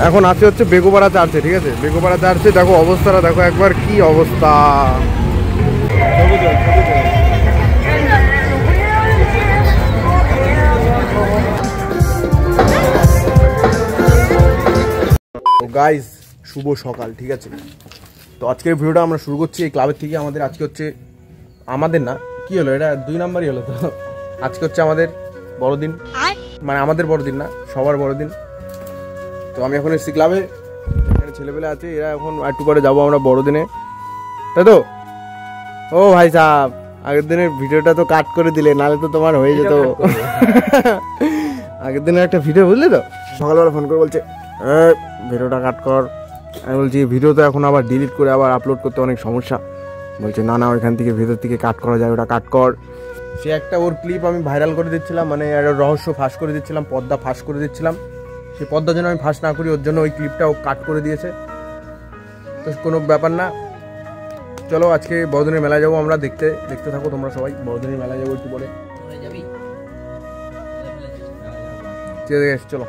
এখন আছে হচ্ছে বেগোপাড়া চার্চে, ঠিক আছে? বেগোপাড়া চার্চে দেখো অবস্থাটা, দেখো একবার কি অবস্থা। গাইস শুভ সকাল, ঠিক আছে? তো আজকের ভিডিওটা আমরা শুরু করছি এই ক্লাবের থেকে। আমাদের আজকে হচ্ছে, আমাদের না, কি হলো এটা 2 নাম্বারই হলো। তো আজকে হচ্ছে আমাদের বড়দিন, মানে আমাদের বড়দিন না, সবার বড়দিন। তো আমি এখন এসেছি ক্লাবে, এখানে ছেলেপেলে আছে, এরা এখন একটু পরে যাবো আমরা বড়দিনে, তাই তো? ও ভাই সাহেব, আগের দিনের ভিডিওটা তো কাট করে দিলে, নাহলে তো তোমার হয়ে যেত। আগের দিনের একটা ভিডিও, বুঝলি তো? সকালবেলা ফোন করে বলছে ভিডিওটা কাট কর। আমি বলছি ভিডিও তো এখন আবার ডিলিট করে আবার আপলোড করতে অনেক সমস্যা। বলছে না না, ওইখান থেকে ভিতর থেকে কাট করা যায়, ওটা কাট কর। সে একটা ওর ক্লিপ আমি ভাইরাল করে দিচ্ছিলাম, মানে একটা রহস্য ফাঁস করে দিচ্ছিলাম, পর্দা ফাঁস করে দিচ্ছিলাম। সেই পর্দা যেন আমি ফাঁস না করি, ওর জন্য ওই ক্লিপটা ও কাট করে দিয়েছে। তো কোনো ব্যাপার না, চলো আজকে বড়দিনের মেলায় যাবো আমরা, দেখতে দেখতে থাকো তোমরা সবাই। বড়দিনের মেলায় যাবো একটু পরে, চলো।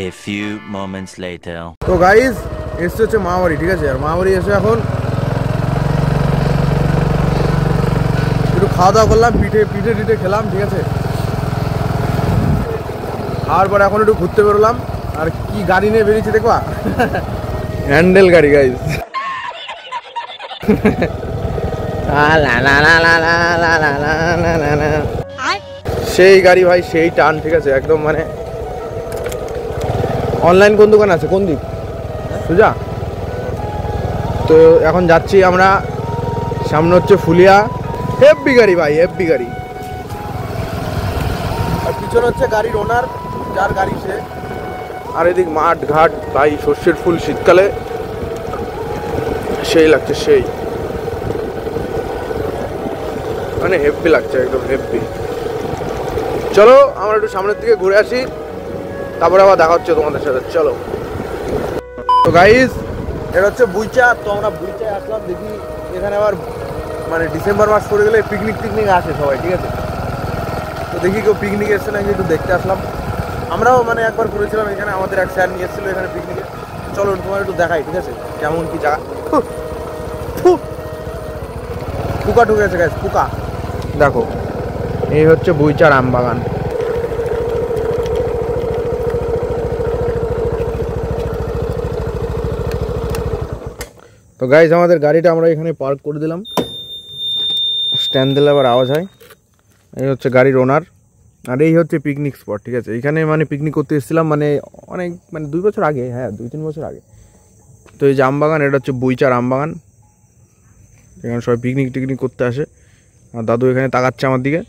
A few moments later. তো গাইস এসছে হচ্ছে মামাবাড়ি, ঠিক আছে? আর মামাবাড়ি এসে এখন একটু খাওয়া দাওয়া করলাম, পিঠে খেলাম, ঠিক আছে? খাওয়ার পরে এখন একটু ঘুরতে বেরোলাম। আর কি গাড়ি নিয়ে বেরিয়েছি দেখবা, হ্যান্ডেল গাড়ি গাইস। সেই গাড়ি ভাই, সেই টান, ঠিক আছে? একদম মানে অনলাইন কোন দোকান আছে, কোন দিক সুজা? তো এখন যাচ্ছি আমরা, সামনে হচ্ছে ফুলিয়া। হেভি গাড়ি ভাই, হেভি গাড়ি। আর পিছনে হচ্ছে গাড়ির ওনার, যার গাড়ি সে। আর এদিক মাঠ ঘাট ভাই, সর্ষের ফুল শীতকালে সেই লাগছে, সেই মানে হেভি লাগছে, একদম হেভি। চলো আমরা একটু সামনের দিকে ঘুরে আসি, তারপরে আবার দেখা হচ্ছে তোমাদের সাথে, চলো। তো গাইস এটা হচ্ছে বুইচা। তো আমরা বুইচায় আসলাম, দেখি এখানে আবার মানে ডিসেম্বর মাস পড়ে গেলে পিকনিক আসে সবাই, ঠিক আছে? তো দেখি কেউ পিকনিক এসছে নাকি, একটু দেখতে আসলাম। আমরাও মানে একবার করেছিলাম এখানে, আমাদের এক স্যার নিয়ে এসেছিলো এখানে পিকনিকে। চলো তোমার একটু দেখাই, ঠিক আছে? কেমন কি জায়গা। পোকা ঢুকে গেছে গাইস, পোকা। দেখো এই হচ্ছে বুইচার আম বাগান। তো গাইস আমাদের গাড়িটা আমরা এখানে পার্ক করে দিলাম, স্ট্যান্ড দিলে আবার আওয়াজ হয়। এই হচ্ছে গাড়ির ওনার, আর এই হচ্ছে পিকনিক স্পট, ঠিক আছে? এখানে মানে পিকনিক করতে এসেছিলাম, মানে অনেক, মানে 2 বছর আগে, হ্যাঁ 2-3 বছর আগে। তো এই যে আমবাগান, এটা হচ্ছে বুইচার আমবাগান, এখানে সবাই পিকনিক করতে আসে। আর দাদু এখানে তাকাচ্ছে আমার দিকে।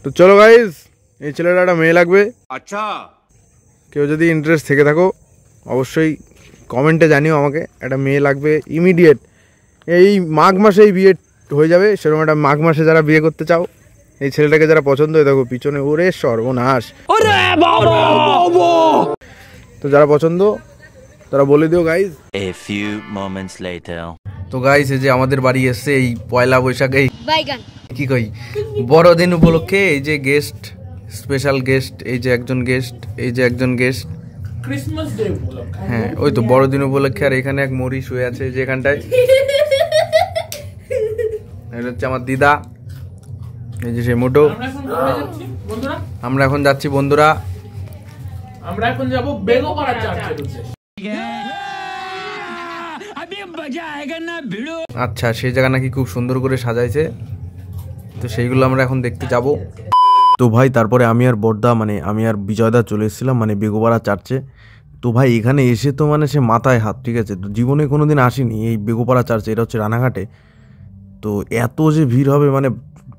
তো চলো গাইস, এই ছেলেটা একটা মেয়ে লাগবে। আচ্ছা, কেউ যদি ইন্টারেস্ট থেকে থাকো অবশ্যই কমেন্টে জানিও আমাকে। একটা মেয়ে লাগবে ইমিডিয়েট, এই মাঘ মাসেই বিয়ে হয়ে যাবে, সেরকম একটা মাঘ মাসে যারা বিয়ে করতে চাও, এই ছেলেটাকে যারা পছন্দ হয়ে, দেখো পিছনে, ওরে সর্বনাশ। তো যারা পছন্দ তারা বলে দিও guys. A few moments later. তো গাইস এই যে আমাদের বাড়ি এসছে এই পয়লা বৈশাখ, এই কি কই বড়দিন উপলক্ষে, এই যে গেস্ট, স্পেশাল গেস্ট, এই যে একজন গেস্ট, এই যে একজন গেস্ট, ক্রিসমাস ডে উপলক্ষে, হ্যাঁ ওই তো বড়দিন উপলক্ষে। আর এখানে এক মরি শুয়ে আছে যেখানটায়, এটা হচ্ছে আমার দিদা, এই যে সেই মোটো। আমরা এখন যাচ্ছি বন্ধুরা, আমরা এখন যাব বেগোপাড়া চার্চের উদ্দেশ্যে। আচ্ছা, সেই জায়গা নাকি খুব সুন্দর করে সাজাইছে, তো সেইগুলো আমরা এখন দেখতে যাব। তো ভাই তারপরে আমি আর বড়দা, মানে আমি আর বিজয়দা চলে এসেছিলাম মানে বেগোপাড়া চার্চে। তো ভাই এখানে এসে তো মানে সে মাথায় হাত, ঠিক আছে? তো জীবনে কোনো দিন আসিনি এই বেগোপাড়া চার্চে, এটা হচ্ছে রানাঘাটে। তো এত যে ভিড় হবে মানে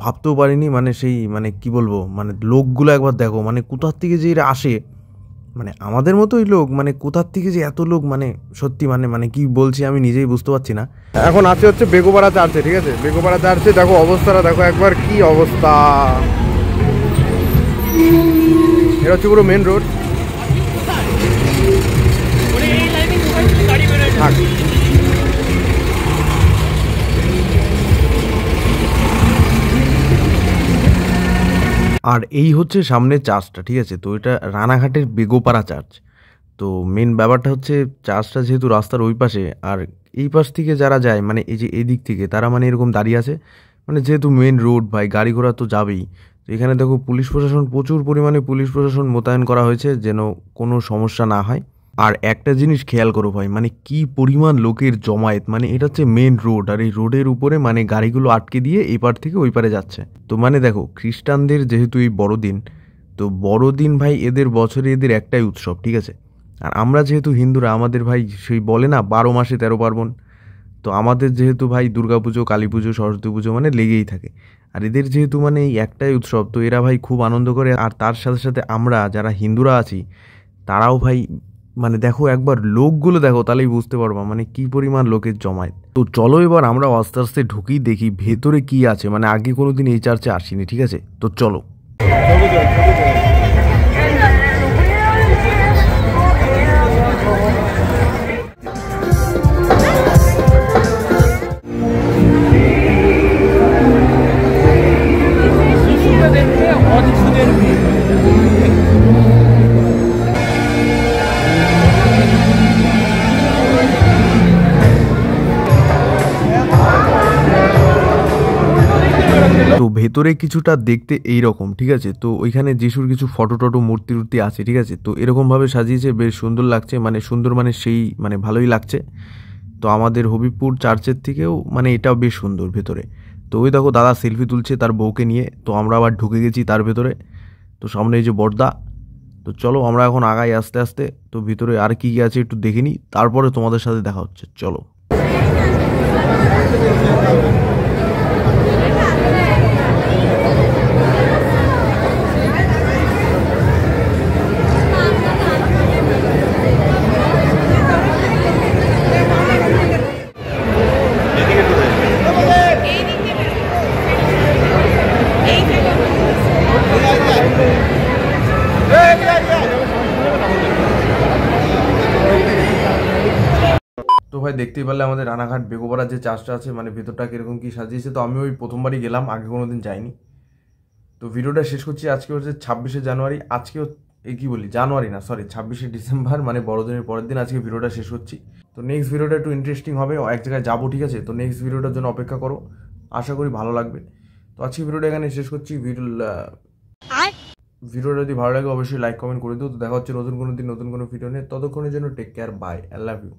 ভাবতেও পারিনি, মানে সেই মানে কি বলবো, মানে লোকগুলো একবার দেখো, মানে কোথার থেকে যে এরা আসে, মানে আমাদের মতোই লোক, মানে কোথার থেকে যে এত লোক, মানে সত্যি মানে কি বলছি আমি নিজেই বুঝতে পারছি না। এখন আছে হচ্ছে বেগোপাড়া চার্চে, ঠিক আছে? বেগোপাড়া চার্চে দেখো অবস্থাটা, দেখো একবার কি অবস্থা। এটা হচ্ছে পুরো মেন রোড। আর এই হচ্ছে সামনে চার্চটা, ঠিক আছে? তো এটা রানাঘাটের বেগোপাড়া চার্চ। তো তো মেন ব্যাপারটা হচ্ছে চার্চটা যেহেতু রাস্তার ওই পাশে, আর এই পাশ থেকে যারা যায় মানে এই যে এদিক থেকে তারা মানে এরকম দাঁড়িয়ে আছে, মানে যেহেতু মেন রোড ভাই, গাড়ি ঘোড়া তো যাবেই। তো এখানে দেখো পুলিশ প্রশাসন, প্রচুর পরিমাণে পুলিশ প্রশাসন মোতায়েন করা হয়েছে যেন কোনো সমস্যা না হয়। আর একটা জিনিস খেয়াল করো ভাই, মানে কি পরিমাণ লোকের জমায়েত, মানে এটা হচ্ছে মেন রোড, আর এই রোডের উপরে মানে গাড়িগুলো আটকে দিয়ে এপার থেকে ওই পারে যাচ্ছে। তো মানে দেখো খ্রিস্টানদের যেহেতু এই বড়দিন, তো বড়দিন ভাই এদের বছরে এদের একটাই উৎসব, ঠিক আছে। আর আমরা যেহেতু হিন্দুরা, আমাদের ভাই সেই বলে না 12 মাসে 13 পার্বণ, তো আমাদের যেহেতু ভাই দুর্গাপুজো, কালী পুজো, সরস্বতী পুজো মানে লেগেই থাকে। আর এদের যেহেতু মানে এই একটাই উৎসব, তো এরা ভাই খুব আনন্দ করে। আর তার সাথে সাথে আমরা যারা হিন্দুরা আছি তারাও ভাই, মানে দেখো একবার লোকগুলো দেখো তাহলেই বুঝতে পারবা মানে কি পরিমাণ লোকের জমায়েত। তো চলো এবার আমরা আস্তে আস্তে ঢুকি, দেখি ভেতরে কি আছে, মানে আগে কোনোদিন এই চার্চে আসিনি, ঠিক আছে। তো চলো। তো ভেতরে কিছুটা দেখতে এই রকম, ঠিক আছে। তো ওইখানে যিশুর কিছু ফটো টটো মূর্তি টূর্তি আছে, ঠিক আছে। তো এরকমভাবে সাজিয়েছে, বেশ সুন্দর লাগছে, মানে সুন্দর মানে সেই মানে ভালোই লাগছে। তো আমাদের হবিবপুর চার্চের থেকেও মানে এটাও বেশ সুন্দর ভেতরে। তো ওই দেখো দাদা সেলফি তুলছে তার বউকে নিয়ে। তো আমরা আবার ঢুকে গেছি তার ভেতরে। তো সামনে এই যে বড়দা। তো চলো আমরা এখন আগাই আস্তে আস্তে। তো ভিতরে আর কি কি আছে একটু দেখে নিই, তারপরে তোমাদের সাথে দেখা হচ্ছে, চলো। তো ভাই দেখতেই পারলে আমাদের রানাঘাট বেগোপাড়ার যে চার্চটা আছে, মানে ভেতরটা কিরকম কি সাজিয়েছে। তো আমি ওই প্রথমবারই গেলাম, আগে কোনোদিন যাইনি। তো ভিডিওটা শেষ করছি। আজকে হচ্ছে 26শে জানুয়ারি, আজকেও এই কী বলি, জানুয়ারি না সরি 26শে ডিসেম্বর, মানে বড়দিনের পরের দিন আজকে ভিডিওটা শেষ করছি। তো নেক্সট ভিডিওটা একটু ইন্টারেস্টিং হবে, এক জায়গায় যাবো, ঠিক আছে। তো নেক্সট ভিডিওটার জন্য অপেক্ষা করো, আশা করি ভালো লাগবে। তো আজকে ভিডিওটা এখানে শেষ করছি। ভিডিওটা যদি ভালো লাগে অবশ্যই লাইক কমেন্ট করে দিও। তো দেখা হচ্ছে নতুন কোনো দিন নতুন কোনো ভিডিও নিয়ে, ততক্ষণের জন্য take care, bye, I love you.